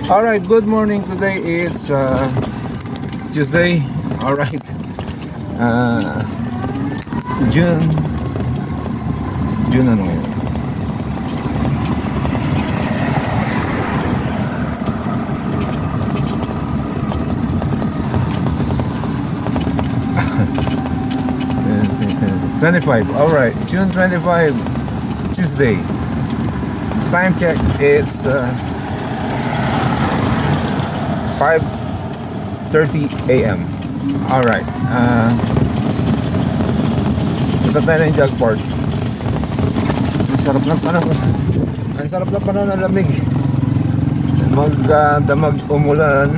Alright, good morning. Today it's Tuesday. Alright, June ano ngayon? Alright, June 25, Tuesday. Time check, it's 5:30 a.m. Alright, punta tayo ng Jagport. Ang sarap ng panahon. Ang sarap ng panahon ng lamig. Magdamag umulan,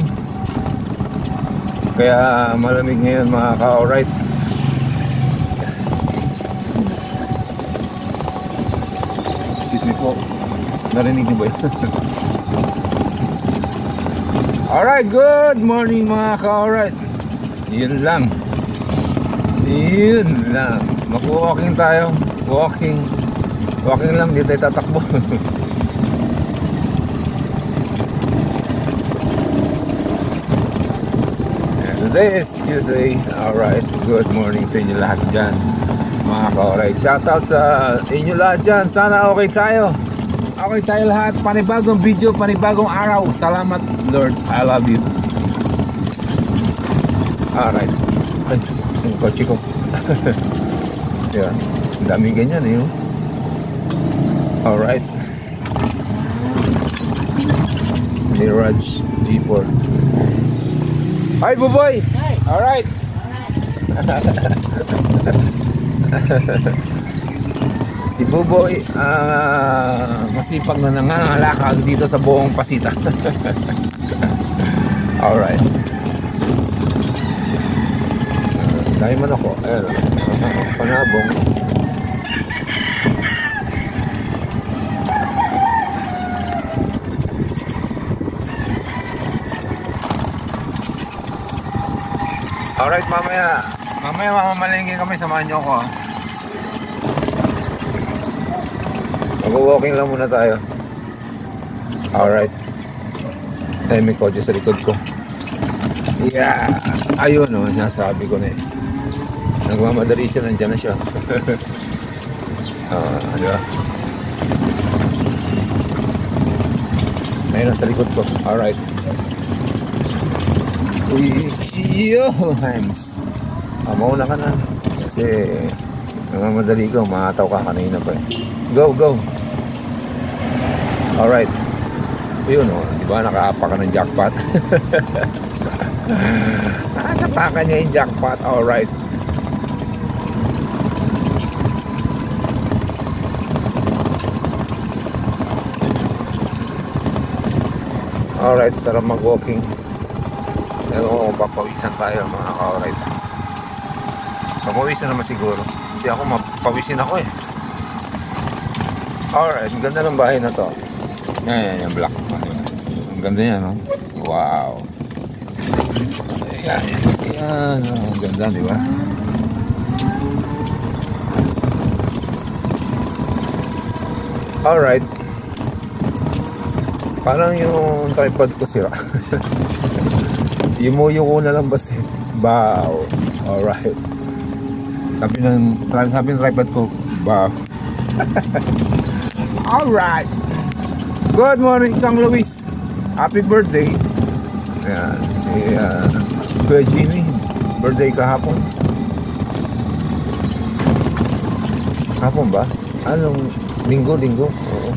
kaya malamig ngayon mga ka-alright. Excuse me po, narinig niyo ba yun? Alright, good morning mga ka-alright. Yun lang. Mag-walking tayo. Walking lang, di tayo tatakbo. Today is Tuesday. Alright, good morning sa inyo lahat dyan mga ka-alright. Shoutout sa inyo lahat dyan. Sana okay tayo. Okay tayo lahat. Panibagong video, panibagong araw. Salamat Lord, I love you. Alright. Ay, yung kotse ko. Yeah, daming ganyan eh. Alright. Mirage G4. Hi Buboy. Hi. Alright. Si Buboy masipag na nangangalakal dito sa buong Pasita. Alright. Dahil man ako, ayun, panabong. Alright, mamaya mamamalengke kami, samahan nyo ako. Mag-walking lang muna tayo. Alright. Ay, may kotse sa likod ko. Yeah. Ayun o, nasabi ko na eh. Nagmamadali siya, nandyan na siya. Di ba? Ayun, sa likod ko. Alright. Yo, Hams. Mauna ka na. Kasi nagmamadali ko, mahataw ka kanina pa eh. Go. Alright. Yun o, di ba nakaapak ka ng jackpot? Natapakan niya yung jackpot. Alright. Alright, sarap mag-walking. Pero papawisan tayo mga ka-alright. Papawisan naman siguro. Kasi ako mapawisin ako eh. Alright, ang ganda ng bahay na to. Yan, black. Ang ganda niya, no? Wow. Yan, ang ganda, di ba? Alright. Parang yung tripod ko sira. Imuyo ko na lang basta. Wow. Alright. Sabi ng tripod ko, wow. Alright. Good morning, Chang Luis. Happy birthday. Ayan, si Kuya Jimmy, birthday kahapon. Hapon ba? Anong linggo? Oo.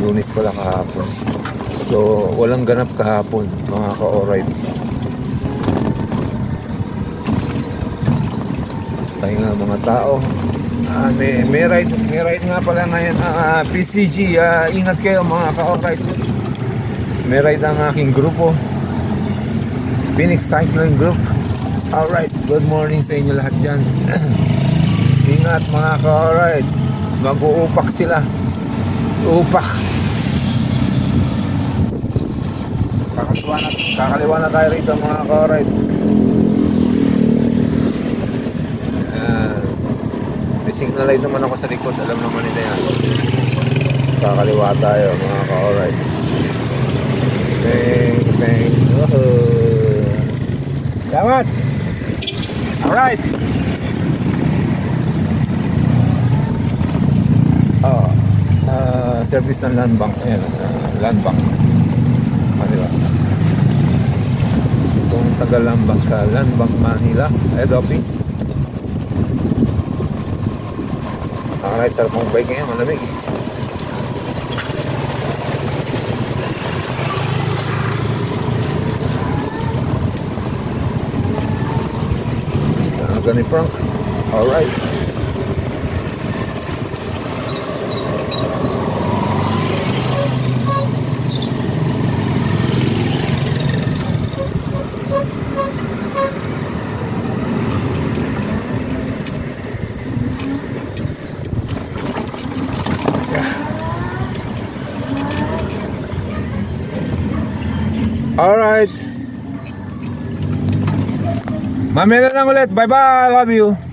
Lunes pala kahapon. So, walang ganap kahapon, mga ka-alright. Tayo nga mga tao. May ride nga pala ngayon. PCG, ingat kayo mga ka-alright. May ride ang aking grupo, Phoenix Cycling Group. Alright, good morning sa inyo lahat dyan. Ingat mga ka-alright. Mag-uupak sila. Upak. Kakaliwa na tayo rito mga ka-alright. May signal light naman ako sa likod. Alam naman nila yan. Kakaliwa tayo mga ka-alright. Bang. Woohoo. Salamat. Alright. Service ng land bank. Ayan, land bank. Manila. Kung taga land bank ka, land bank Manila, head office. Alright, sarap mong bike ngayon, malamig. Gani Frank. Alright. Alright. Mamaya na lang ulit. Bye bye. Love you.